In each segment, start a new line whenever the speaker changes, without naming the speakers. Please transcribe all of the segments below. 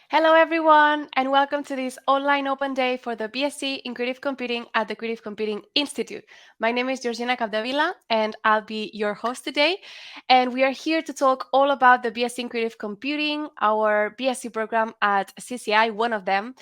Hello everyone, and welcome to this online open day for the BSc in Creative Computing at the Creative Computing Institute. My name is Georgina Capdevila, and I'll be your host today. And we are here to talk all about the BSc in Creative Computing, our BSc program at CCI, one of them.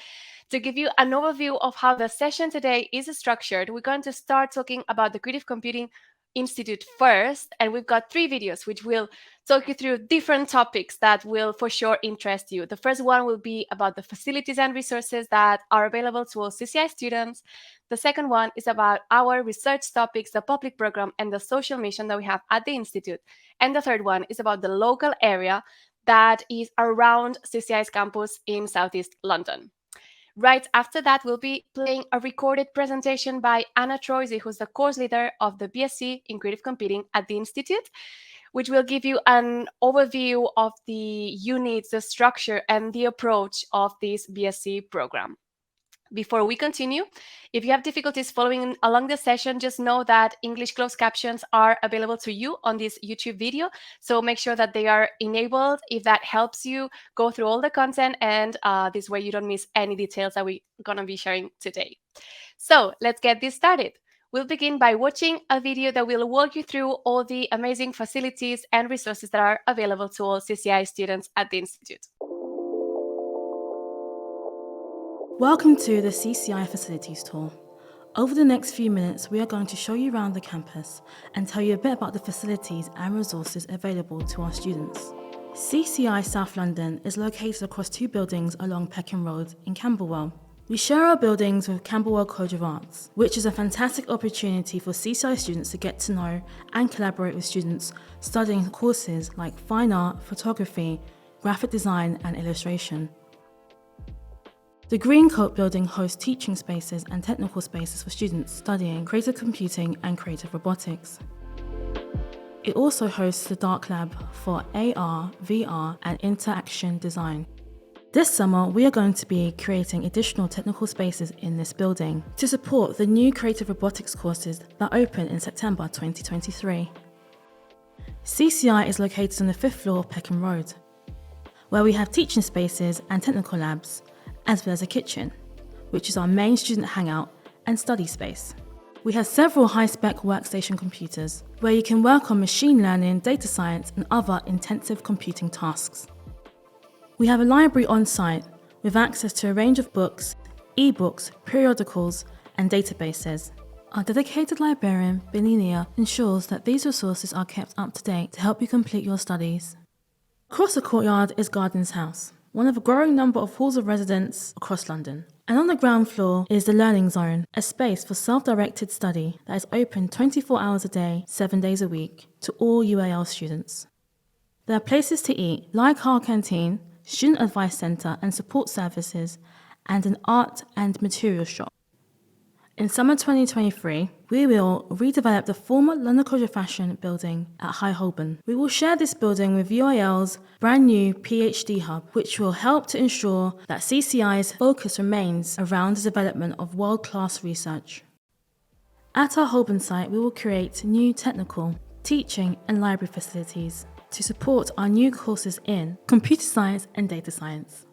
To give you an overview of how the session today is structured, we're going to start talking about the Creative Computing Institute first, and we've got 3 videos which will talk you through different topics that will for sure interest you. The first one will be about the facilities and resources that are available to all CCI students. The second one is about our research topics, the public program, and the social mission that we have at the Institute. And the third one is about the local area that is around CCI's campus in Southeast London. Right after that, we'll be playing a recorded presentation by Anna Troisi, who's the course leader of the BSc in Creative Computing at the Institute, which will give you an overview of the units, the structure, and the approach of this BSc program. Before we continue, if you have difficulties following along the session, just know that English closed captions are available to you on this YouTube video. So make sure that they are enabled if that helps you go through all the content, and this way you don't miss any details that we're going to be sharing today. So let's get this started. We'll begin by watching a video that will walk you through all the amazing facilities and resources that are available to all CCI students at the Institute.
Welcome to the CCI Facilities tour. Over the next few minutes, we are going to show you around the campus and tell you a bit about the facilities and resources available to our students. CCI South London is located across 2 buildings along Peckham Road in Camberwell. We share our buildings with Camberwell College of Arts, which is a fantastic opportunity for CCI students to get to know and collaborate with students studying courses like fine art, photography, graphic design and illustration. The Greencoat building hosts teaching spaces and technical spaces for students studying creative computing and creative robotics. It also hosts the Dark Lab for AR, VR and interaction design. This summer, we are going to be creating additional technical spaces in this building to support the new creative robotics courses that open in September 2023. CCI is located on the 5th floor of Peckham Road, where we have teaching spaces and technical labs, as well as a kitchen, which is our main student hangout and study space. We have several high-spec workstation computers where you can work on machine learning, data science and other intensive computing tasks. We have a library on site with access to a range of books, e-books, periodicals and databases. Our dedicated librarian, Beninia, ensures that these resources are kept up to date to help you complete your studies. Across the courtyard is Gardens House, one of a growing number of halls of residence across London. And on the ground floor is the Learning Zone, a space for self-directed study that is open 24 hours a day, 7 days a week, to all UAL students. There are places to eat, like our canteen, student advice centre and support services, and an art and material shop. In summer 2023, we will redevelop the former London College of Fashion building at High Holborn. We will share this building with UAL's brand new PhD hub, which will help to ensure that CCI's focus remains around the development of world-class research. At our Holborn site, we will create new technical, teaching and library facilities to support our new courses in computer science and data science.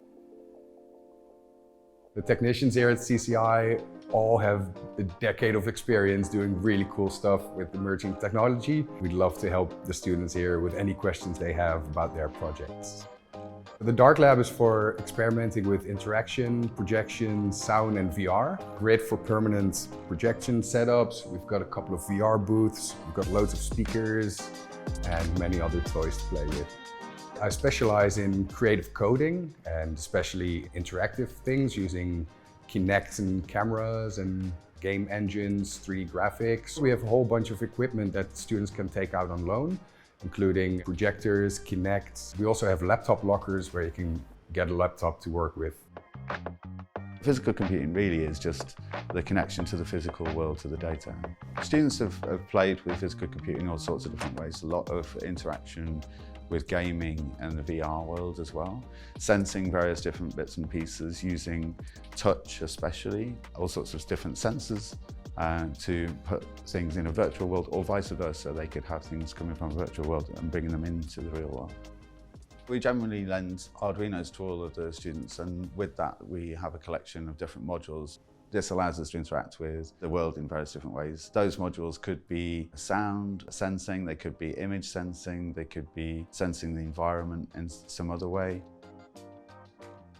The technicians here at CCI all have a decade of experience doing really cool stuff with emerging technology. We'd love to help the students here with any questions they have about their projects. The Dark Lab is for experimenting with interaction, projection, sound and VR. Great for permanent projection setups. We've got a couple of VR booths. We've got loads of speakers and many other toys to play with. I specialize in creative coding and especially interactive things using Kinect and cameras and game engines, 3D graphics. We have a whole bunch of equipment that students can take out on loan, including projectors, Kinect. We also have laptop lockers where you can get a laptop to work with.
Physical computing really is just the connection to the physical world, to the data. Students have played with physical computing in all sorts of different ways. A lot of interaction with gaming and the VR world as well, sensing various different bits and pieces, using touch especially, all sorts of different sensors to put things in a virtual world, or vice versa. They could have things coming from a virtual world and bringing them into the real world. We generally lend Arduinos to all of the students, and with that we have a collection of different modules. This allows us to interact with the world in various different ways. Those modules could be sound sensing, they could be image sensing, they could be sensing the environment in some other way.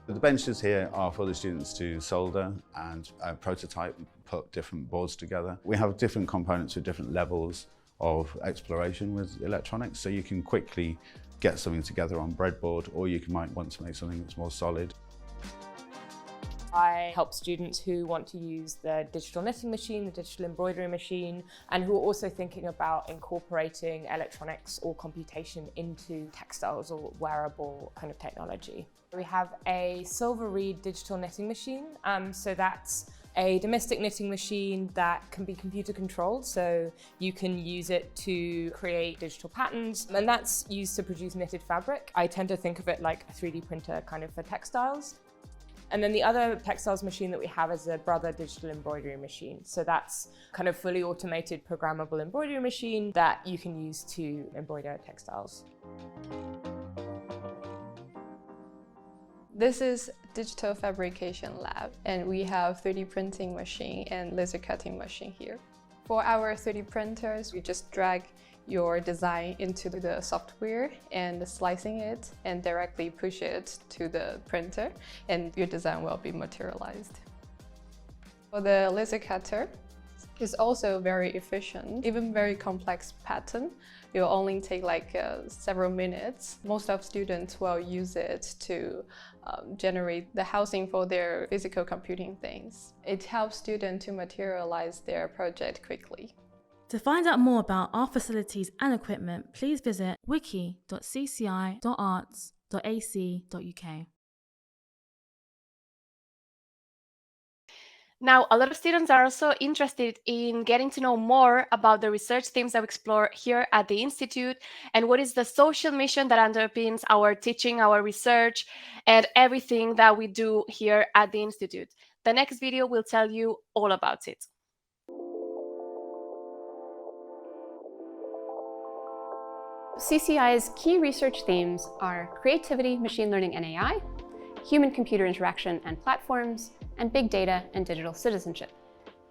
The benches here are for the students to solder and prototype, put different boards together. We have different components with different levels of exploration with electronics, so you can quickly get something together on breadboard, or you might want to make something that's more solid.
I help students who want to use the digital knitting machine, the digital embroidery machine, and who are also thinking about incorporating electronics or computation into textiles or wearable kind of technology. We have a silver reed digital knitting machine. So that's a domestic knitting machine that can be computer controlled, so you can use it to create digital patterns, and that's used to produce knitted fabric. I tend to think of it like a 3D printer kind of for textiles. And then the other textiles machine that we have is a Brother digital embroidery machine. So that's kind of fully automated programmable embroidery machine that you can use to embroider textiles.
This is Digital Fabrication Lab, and we have 3D printing machine and laser cutting machine here. For our 3D printers, we just drag your design into the software and slicing it and directly push it to the printer, and your design will be materialized. For the laser cutter, it's also very efficient. Even very complex pattern, it will only take like several minutes. Most of students will use it to generate the housing for their physical computing things. It helps students to materialize their project quickly.
To find out more about our facilities and equipment, please visit wiki.cci.arts.ac.uk.
Now, a lot of students are also interested in getting to know more about the research themes that we explore here at the Institute, and what is the social mission that underpins our teaching, our research, and everything that we do here at the Institute. The next video will tell you all about it.
CCI's key research themes are creativity, machine learning and AI, human-computer interaction and platforms, and big data and digital citizenship.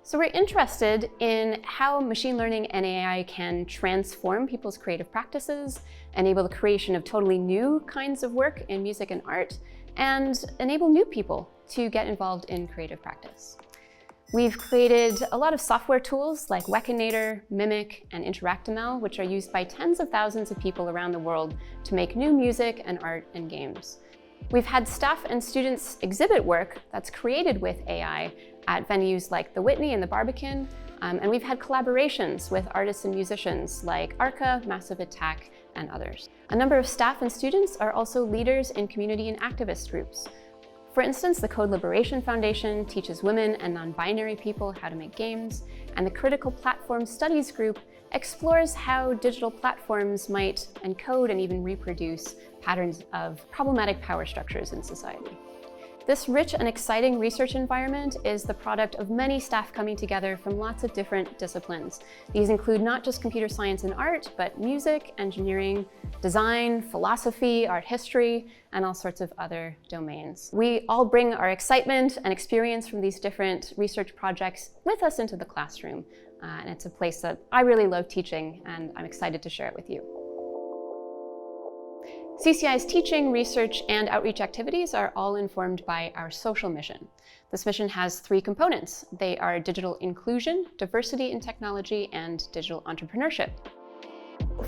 So we're interested in how machine learning and AI can transform people's creative practices, enable the creation of totally new kinds of work in music and art, and enable new people to get involved in creative practice. We've created a lot of software tools like Wekinator, Mimic, and InteractML, which are used by tens of thousands of people around the world to make new music and art and games. We've had staff and students exhibit work that's created with AI at venues like the Whitney and the Barbican, and we've had collaborations with artists and musicians like Arca, Massive Attack, and others. A number of staff and students are also leaders in community and activist groups. For instance, the Code Liberation Foundation teaches women and non-binary people how to make games, and the Critical Platform Studies Group explores how digital platforms might encode and even reproduce patterns of problematic power structures in society. This rich and exciting research environment is the product of many staff coming together from lots of different disciplines. These include not just computer science and art, but music, engineering, design, philosophy, art history, and all sorts of other domains. We all bring our excitement and experience from these different research projects with us into the classroom. And it's a place that I really love teaching, and I'm excited to share it with you. CCI's teaching, research, and outreach activities are all informed by our social mission. This mission has three components. They are digital inclusion, diversity in technology, and digital entrepreneurship.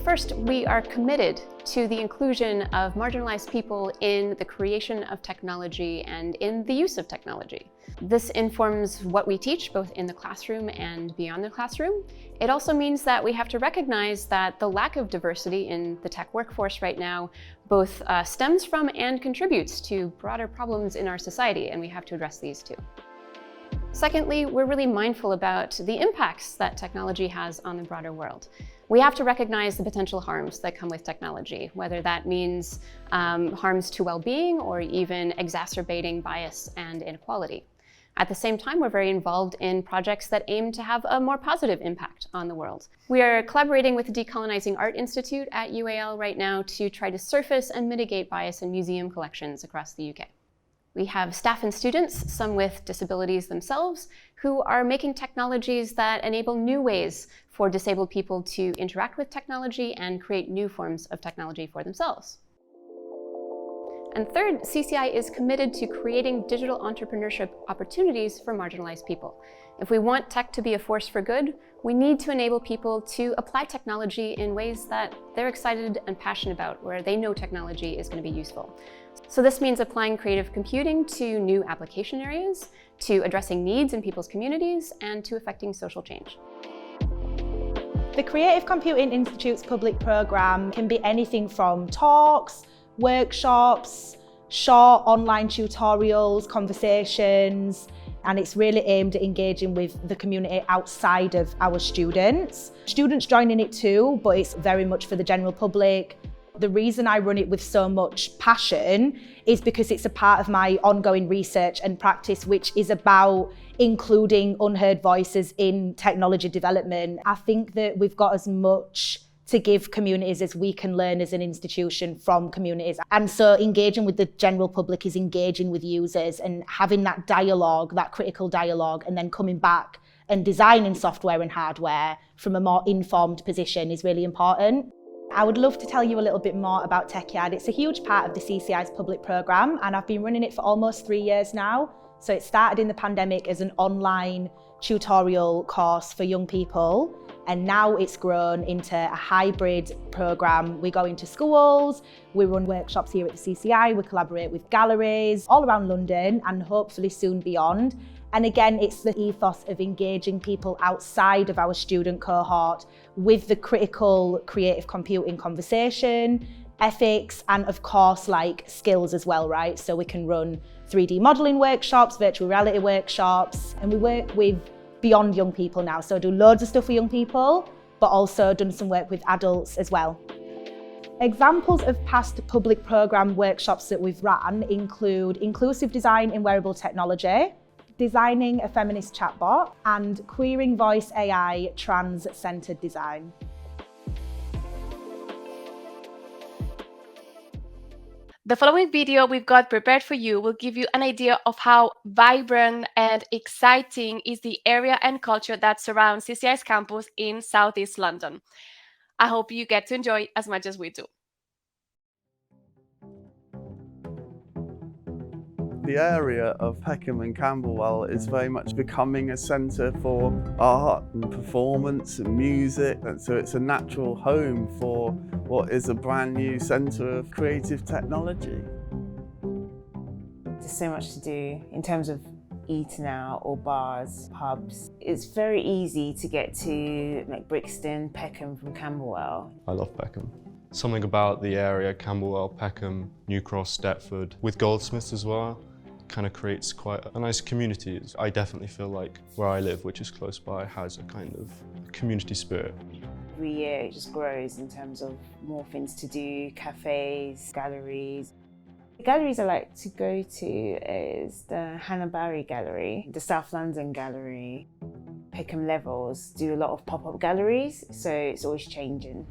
First, we are committed to the inclusion of marginalized people in the creation of technology and in the use of technology. This informs what we teach, both in the classroom and beyond the classroom. It also means that we have to recognize that the lack of diversity in the tech workforce right now both stems from and contributes to broader problems in our society, and we have to address these too. Secondly, we're really mindful about the impacts that technology has on the broader world. We have to recognize the potential harms that come with technology, whether that means harms to well-being or even exacerbating bias and inequality. At the same time, we're very involved in projects that aim to have a more positive impact on the world. We are collaborating with the Decolonizing Art Institute at UAL right now to try to surface and mitigate bias in museum collections across the UK. We have staff and students, some with disabilities themselves, who are making technologies that enable new ways for disabled people to interact with technology and create new forms of technology for themselves. And third, CCI is committed to creating digital entrepreneurship opportunities for marginalized people. If we want tech to be a force for good, we need to enable people to apply technology in ways that they're excited and passionate about, where they know technology is going to be useful. So this means applying creative computing to new application areas, to addressing needs in people's communities, and to affecting social change.
The Creative Computing Institute's public programme can be anything from talks, workshops, short online tutorials, conversations, and it's really aimed at engaging with the community outside of our students. Students join in it too, but it's very much for the general public. The reason I run it with so much passion is because it's a part of my ongoing research and practice, which is about including unheard voices in technology development. I think that we've got as much to give communities as we can learn as an institution from communities. And so engaging with the general public is engaging with users and having that dialogue, that critical dialogue, and then coming back and designing software and hardware from a more informed position is really important. I would love to tell you a little bit more about TechYard. It's a huge part of the CCI's public programme, and I've been running it for almost 3 years now. So it started in the pandemic as an online tutorial course for young people, and now it's grown into a hybrid programme. We go into schools, we run workshops here at the CCI, we collaborate with galleries all around London and hopefully soon beyond. And again, it's the ethos of engaging people outside of our student cohort with the critical creative computing conversation, ethics, and of course, like skills as well, right? So we can run 3D modelling workshops, virtual reality workshops, and we work with beyond young people now. So I do loads of stuff for young people, but also done some work with adults as well. Examples of past public programme workshops that we've run include inclusive design in wearable technology, designing a feminist chatbot, and queering voice AI trans-centred design.
The following video we've got prepared for you will give you an idea of how vibrant and exciting is the area and culture that surrounds CCI's campus in Southeast London. I hope you get to enjoy as much as we do.
The area of Peckham and Camberwell is very much becoming a centre for art and performance and music, and so it's a natural home for what is a brand new centre of creative technology.
There's so much to do in terms of eating out or bars, pubs. It's very easy to get to like Brixton, Peckham from Camberwell.
I love Peckham. Something about the area, Camberwell, Peckham, New Cross, Deptford, with Goldsmiths as well, kind of creates quite a nice community. I definitely feel like where I live, which is close by, has a kind of community spirit.
Every year it just grows in terms of more things to do, cafes, galleries. The galleries I like to go to is the Hannah Barry Gallery, the South London Gallery. Peckham Levels do a lot of pop-up galleries, so it's always changing.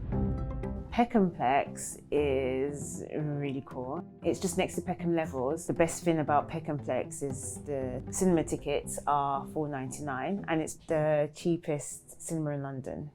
Peckhamplex is really cool. It's just next to Peckham Levels. The best thing about Peckhamplex is the cinema tickets are £4.99 and it's the cheapest cinema in London.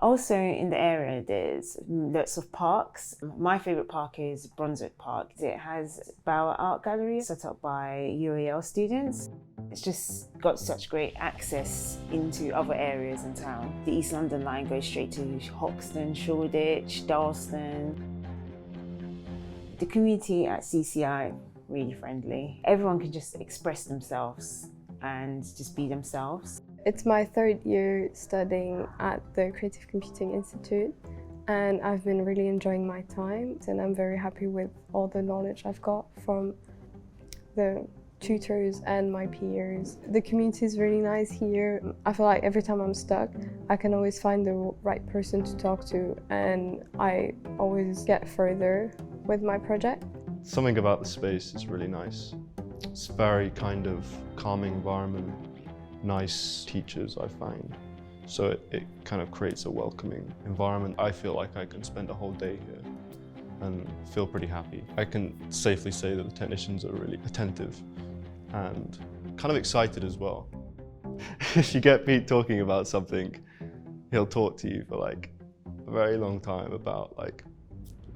Also in the area there's lots of parks. My favourite park is Brunswick Park. It has Bauer Art Gallery set up by UAL students. It's just got such great access into other areas in town. The East London line goes straight to Hoxton, Shoreditch, Dalston. The community at CCI, really friendly. Everyone can just express themselves and just be themselves.
It's my third year studying at the Creative Computing Institute, and I've been really enjoying my time, and I'm very happy with all the knowledge I've got from the tutors and my peers. The community is really nice here. I feel like every time I'm stuck, I can always find the right person to talk to, and I always get further with my project.
Something about the space is really nice. It's a very kind of calming environment, nice teachers I find. So it kind of creates a welcoming environment. I feel like I can spend a whole day here and feel pretty happy. I can safely say that the technicians are really attentive and kind of excited as well. If you get Pete talking about something, he'll talk to you for like a very long time about like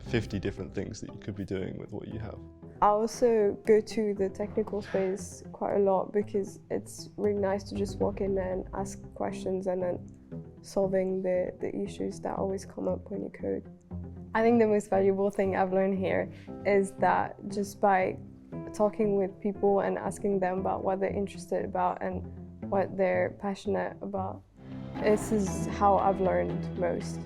50 different things that you could be doing with what you have.
I also go to the technical space quite a lot because it's really nice to just walk in and ask questions and then solving the issues that always come up when you code. I think the most valuable thing I've learned here is that just by talking with people and asking them about what they're interested about and what they're passionate about, this is how I've learned most.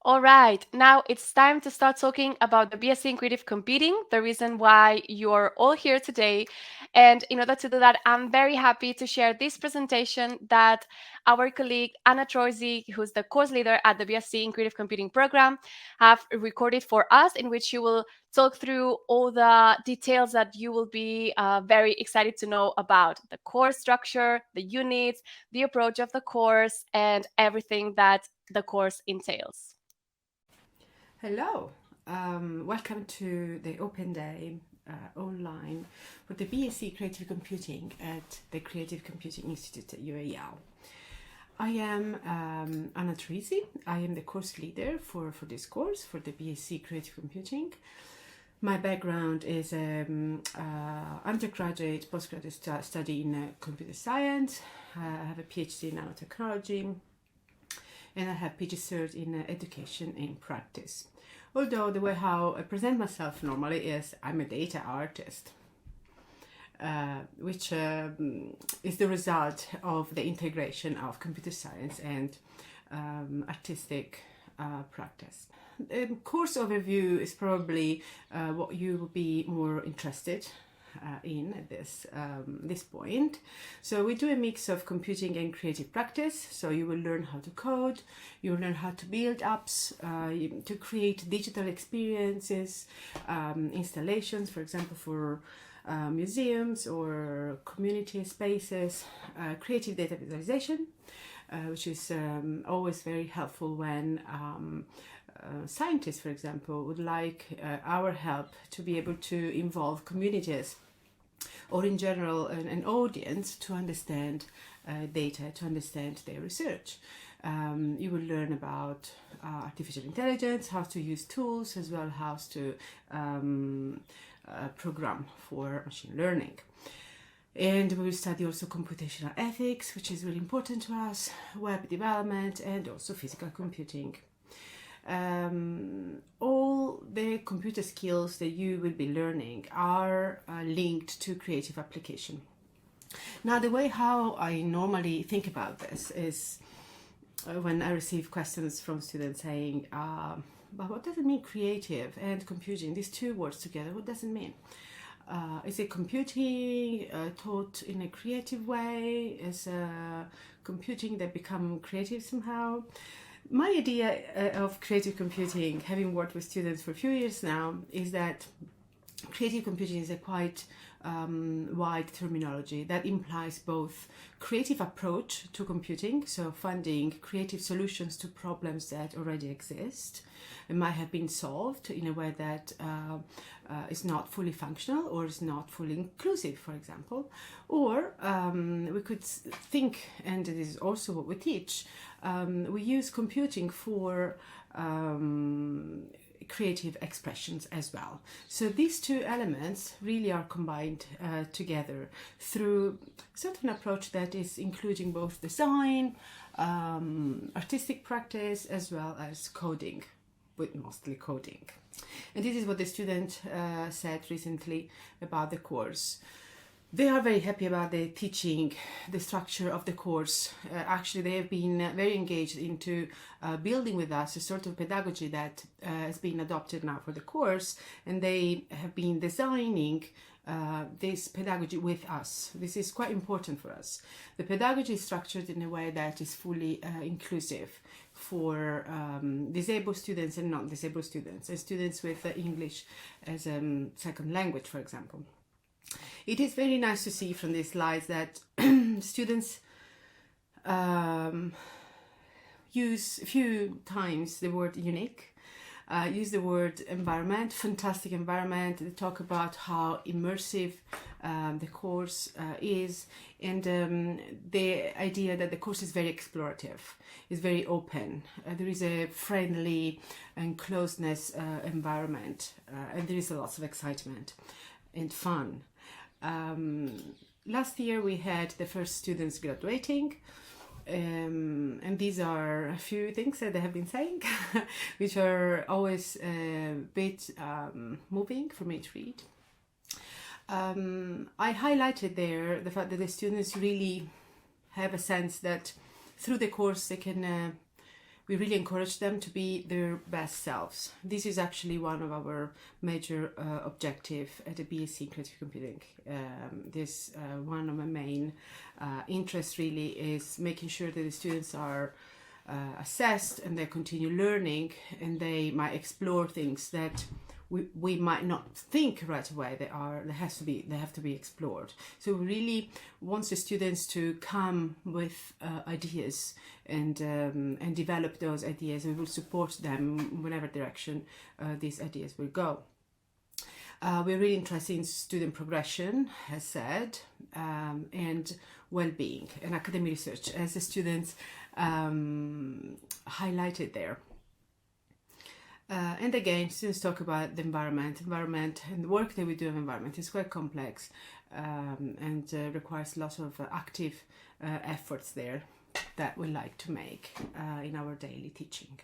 All right, now it's time to start talking about the BSc in Creative Computing, the reason why you're all here today. And in order to do that, I'm very happy to share this presentation that our colleague Anna Troisi, who's the course leader at the BSc in Creative Computing program, have recorded for us, in which she will talk through all the details that you will be very excited to know about the course structure, the units, the approach of the course, and everything that the course entails.
Hello, welcome to the Open Day online for the BSc Creative Computing at the Creative Computing Institute at UAL. I am Anna Troisi. I am the course leader for this course for the BSc Creative Computing. My background is undergraduate, postgraduate study in computer science. I have a PhD in nanotechnology. And I have PG cert in education and practice. Although the way how I present myself normally is I'm a data artist, which is the result of the integration of computer science and artistic practice. The course overview is probably what you will be more interested in at this point. So we do a mix of computing and creative practice. So you will learn how to code, you will learn how to build apps, to create digital experiences, installations, for example, for museums or community spaces, creative data visualization, which is always very helpful when scientists, for example, would like our help to be able to involve communities or in general an audience to understand data, to understand their research. You will learn about artificial intelligence, how to use tools, as well as how to program for machine learning. And we will study also computational ethics, which is really important to us, web development, and also physical computing. All the computer skills that you will be learning are linked to creative application. Now, the way how I normally think about this is when I receive questions from students saying, but what does it mean creative and computing? These two words together, what does it mean? Is it computing taught in a creative way? Is computing that become creative somehow? My idea of creative computing, having worked with students for a few years now, is that creative computing is a quite wide terminology that implies both creative approach to computing, so finding creative solutions to problems that already exist and might have been solved in a way that is not fully functional or is not fully inclusive, for example. Or we could think, and this is also what we teach, we use computing for creative expressions as well. So these two elements really are combined together through sort of an approach that is including both design, artistic practice, as well as coding, but mostly coding. And this is what the student said recently about the course. They are very happy about the teaching, the structure of the course. Actually, they have been very engaged into building with us a sort of pedagogy that has been adopted now for the course, and they have been designing this pedagogy with us. This is quite important for us. The pedagogy is structured in a way that is fully inclusive for disabled students and non-disabled students, and students with English as a second language, for example. It is very nice to see from these slides that students use a few times the word unique, use the word environment, fantastic environment. They talk about how immersive the course is, and the idea that the course is very explorative, is very open. There is a friendly and closeness environment, and there is a lot of excitement and fun. Last year we had the first students graduating, and these are a few things that they have been saying, which are always a bit moving for me to read. I highlighted there the fact that the students really have a sense that through the course they can we really encourage them to be their best selves. This is actually one of our major objectives at the BSc in Creative Computing. One of my main interests really is making sure that the students are assessed and they continue learning, and they might explore things that we might not think right away they have to be explored. So we really want the students to come with ideas and develop those ideas, and we will support them whatever direction these ideas will go. We're really interested in student progression, as said, and well-being and academic research, as the students highlighted there. And again, students talk about the environment and the work that we do in environment is quite complex and requires lots of active efforts there that we like to make in our daily teaching.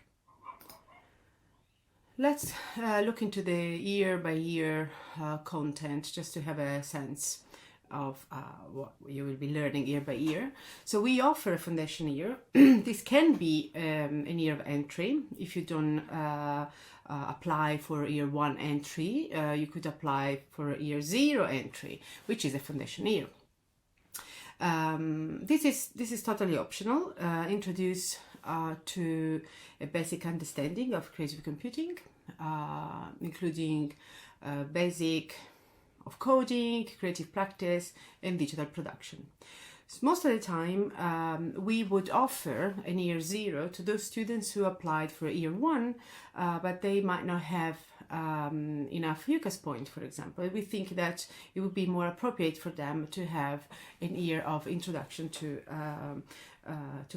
Let's look into the year-by-year content just to have a sense of what you will be learning year by year. So we offer a foundation year. This can be a year of entry. If you don't apply for year 1 entry, you could apply for a year 0 entry, which is a foundation year. This is totally optional. Introduce to a basic understanding of creative computing, including basic of coding, creative practice, and digital production. So most of the time, we would offer a year 0 to those students who applied for year 1, but they might not have enough UCAS points, for example. We think that it would be more appropriate for them to have an year of introduction to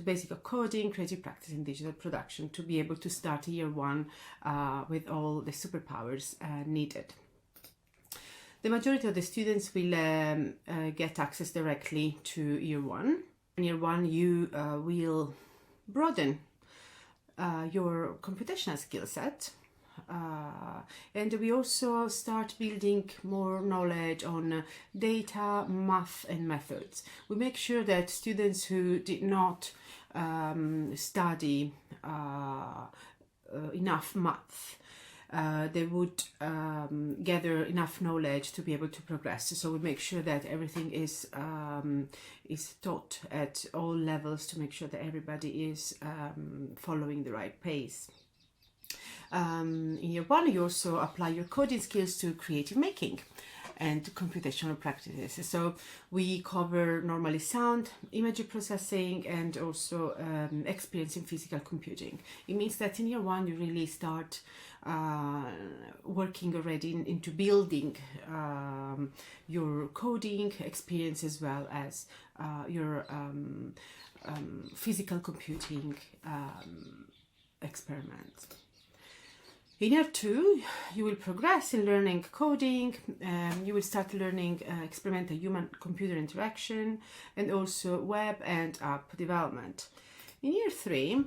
basic of coding, creative practice, and digital production to be able to start year 1 with all the superpowers needed. The majority of the students will get access directly to year 1. In year 1, you will broaden your computational skill set. And we also start building more knowledge on data, math, and methods. We make sure that students who did not study enough math, they would gather enough knowledge to be able to progress. So we make sure that everything is taught at all levels to make sure that everybody is following the right pace. In year 1, you also apply your coding skills to creative making and computational practices. So we cover normally sound, image processing, and also experience in physical computing. It means that in year 1 you really start working already into building your coding experience as well as your physical computing experiments. In year 2, you will progress in learning coding, you will start learning experimental human-computer interaction, and also web and app development. In year 3,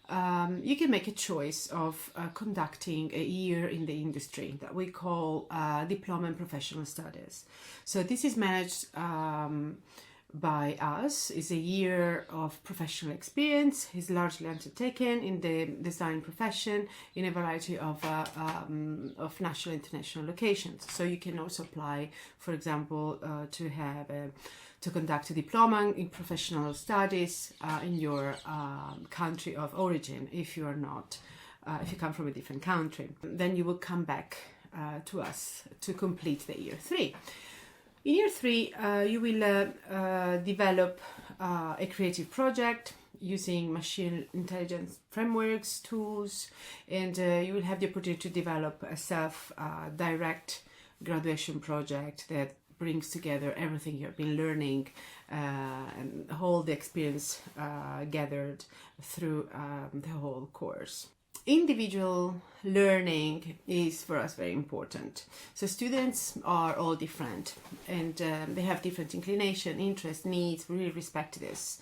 you can make a choice of conducting a year in the industry that we call Diploma in Professional Studies. So this is managed by us. Is a year of professional experience. Is largely undertaken in the design profession in a variety of national and international locations. So you can also apply, for example, to conduct a diploma in professional studies in your country of origin if you are not, if you come from a different country. Then you will come back to us to complete the year 3. In year 3, you will develop a creative project using machine intelligence frameworks, tools, and you will have the opportunity to develop a self-direct graduation project that brings together everything you've been learning and all the experience gathered through the whole course. Individual learning is for us very important. So students are all different and they have different inclination, interests, needs. We really respect this.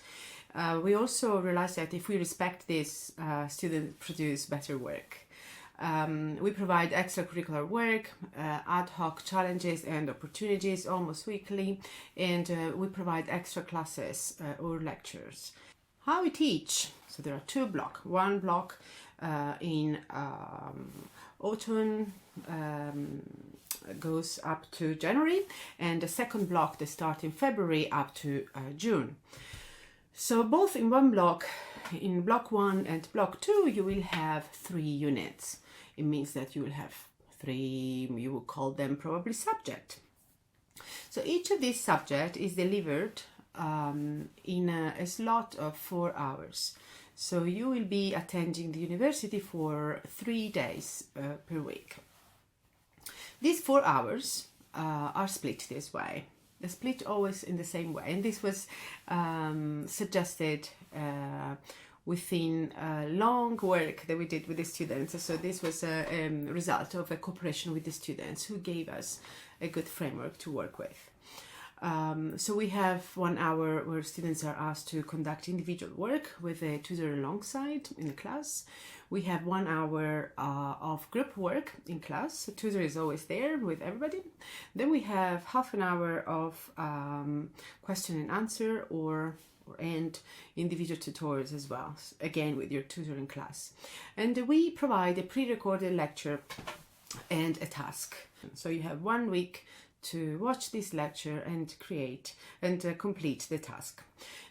We also realize that if we respect this, students produce better work. We provide extracurricular work, ad hoc challenges and opportunities almost weekly, and we provide extra classes or lectures. How we teach? So there are 2 blocks. One block in autumn goes up to January, and the second block they start in February up to June. So both in one block, in block 1 and block 2, you will have 3 units. It means that you will have 3, you will call them probably subject. So each of these subjects is delivered in a slot of 4 hours. So you will be attending the university for 3 days per week. These 4 hours are split this way. They're split always in the same way. And this was suggested within long work that we did with the students. So this was a result of a cooperation with the students who gave us a good framework to work with. So we have 1 hour where students are asked to conduct individual work with a tutor alongside in the class. We have 1 hour of group work in class. The tutor is always there with everybody. Then we have half an hour of question and answer and individual tutorials as well, again with your tutor in class. And we provide a pre-recorded lecture and a task. So you have 1 week to watch this lecture and create and complete the task.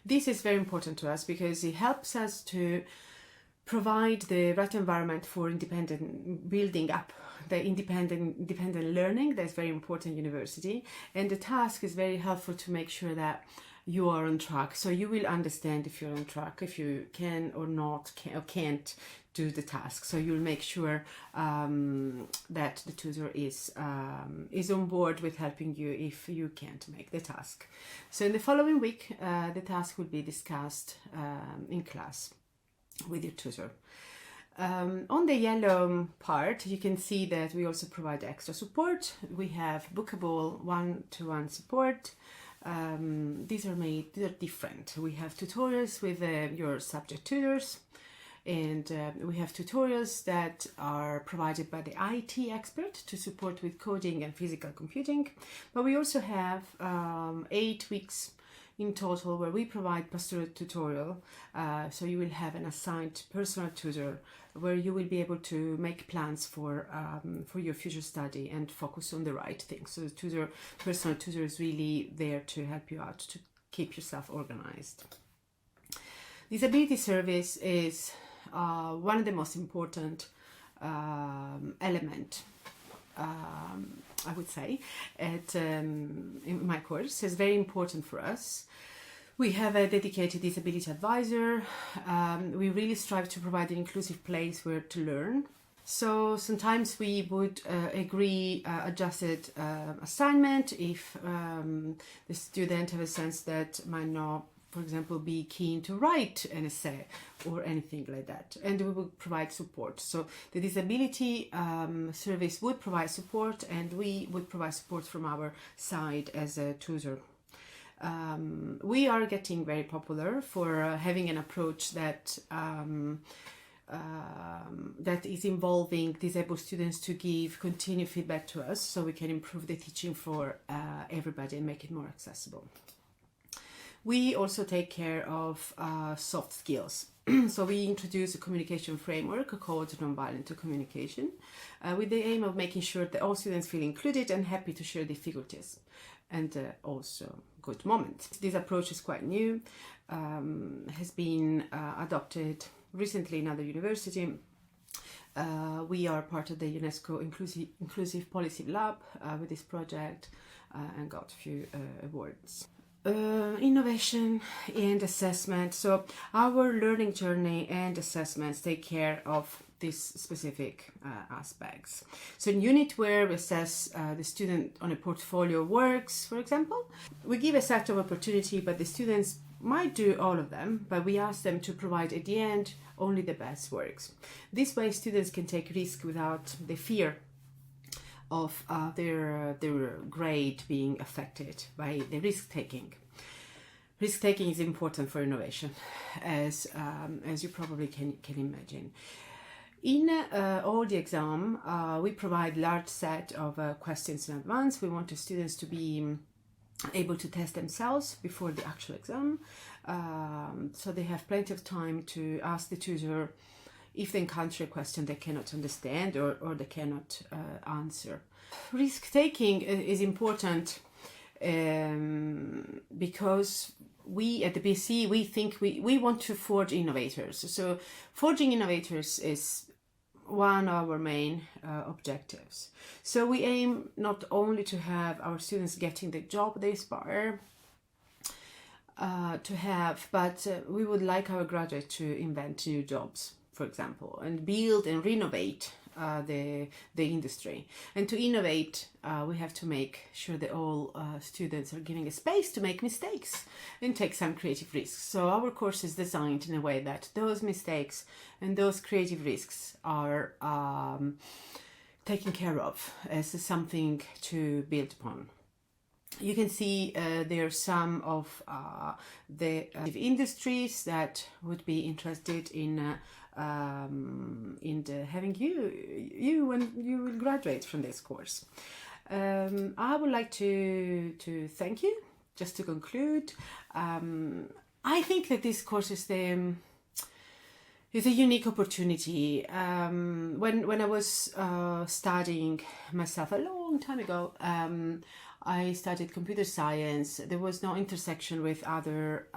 This is very important to us because it helps us to provide the right environment for independent building up the independent learning. That's very important in university, and the task is very helpful to make sure that you are on track. So you will understand if you're on track, if you can or not or can't do the task. So you'll make sure that the tutor is on board with helping you if you can't make the task. So in the following week, the task will be discussed in class with your tutor. On the yellow part, you can see that we also provide extra support. We have bookable one-to-one support. These are different. We have tutorials with your subject tutors, and we have tutorials that are provided by the IT expert to support with coding and physical computing. But we also have 8 weeks in total where we provide pastoral tutorial. So you will have an assigned personal tutor where you will be able to make plans for your future study and focus on the right things. So the personal tutor is really there to help you out, to keep yourself organized. Disability service is one of the most important element, I would say, in my course. It's very important for us. We have a dedicated disability advisor. We really strive to provide an inclusive place where to learn. So sometimes we would agree adjusted assignment if the student has a sense that might not, for example, be keen to write an essay or anything like that. And we would provide support. So the disability service would provide support, and we would provide support from our side as a tutor. We are getting very popular for having an approach that that is involving disabled students to give continued feedback to us so we can improve the teaching for everybody and make it more accessible. We also take care of soft skills. So we introduce a communication framework called Nonviolent Communication with the aim of making sure that all students feel included and happy to share difficulties and also good moments. This approach is quite new, has been adopted recently in other university. We are part of the UNESCO Inclusive Policy Lab with this project and got a few awards. Innovation and assessment. So our learning journey and assessments take care of these specific aspects. So in unit where we assess the student on a portfolio of works, for example, we give a set of opportunity, but the students might do all of them, but we ask them to provide at the end only the best works. This way students can take risk without the fear of their grade being affected by the risk-taking. Risk-taking is important for innovation, as you probably can imagine. In all the exam, we provide large set of questions in advance. We want the students to be able to test themselves before the actual exam, so they have plenty of time to ask the tutor if they encounter a question they cannot understand or they cannot answer. Risk-taking is important because we at the BSc, we think we want to forge innovators. So forging innovators is one of our main objectives. So we aim not only to have our students getting the job they aspire to have, but we would like our graduates to invent new jobs, for example, and build and renovate the industry. And to innovate, we have to make sure that all students are given a space to make mistakes and take some creative risks. So our course is designed in a way that those mistakes and those creative risks are taken care of as something to build upon. You can see there are some of the industries that would be interested in having you when you will graduate from this course. I would like to thank you. Just to conclude, I think that this course is a unique opportunity. When I was studying myself a long time ago, I studied computer science. There was no intersection with other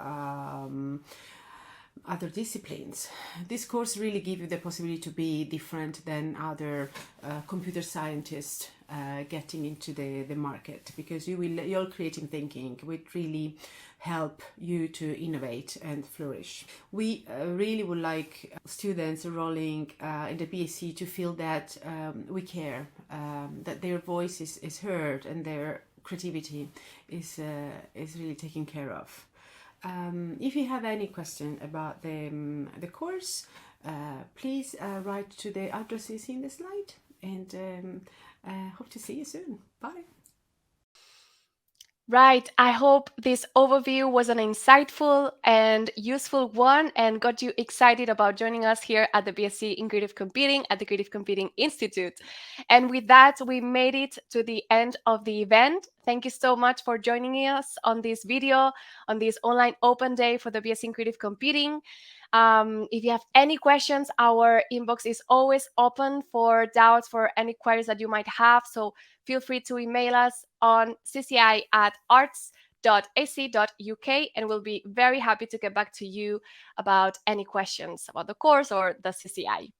disciplines. This course really gives you the possibility to be different than other computer scientists getting into the market, because your creative thinking would really help you to innovate and flourish. We really would like students enrolling in the BSc to feel that we care, that their voice is heard and their creativity is really taken care of. If you have any question about the course, please write to the addresses in the slide, and hope to see you soon. Bye.
Right. I hope this overview was an insightful and useful one and got you excited about joining us here at the BSc in Creative Computing at the Creative Computing Institute. And with that, we made it to the end of the event. Thank you so much for joining us on this video, on this online open day for the BSc in Creative Computing. If you have any questions, our inbox is always open for doubts, for any queries that you might have. So feel free to email us on cci@arts.ac.uk, and we'll be very happy to get back to you about any questions about the course or the CCI.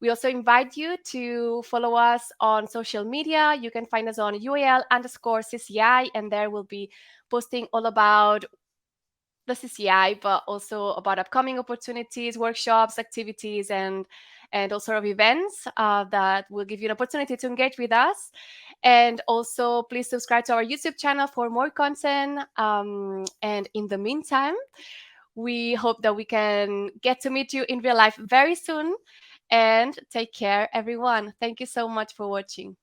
We also invite you to follow us on social media. You can find us on UAL_CCI, and there we'll be posting all about the CCI, but also about upcoming opportunities, workshops, activities, and all sort of events that will give you an opportunity to engage with us. And also, please subscribe to our YouTube channel for more content. And in the meantime, we hope that we can get to meet you in real life very soon. And take care, everyone. Thank you so much for watching.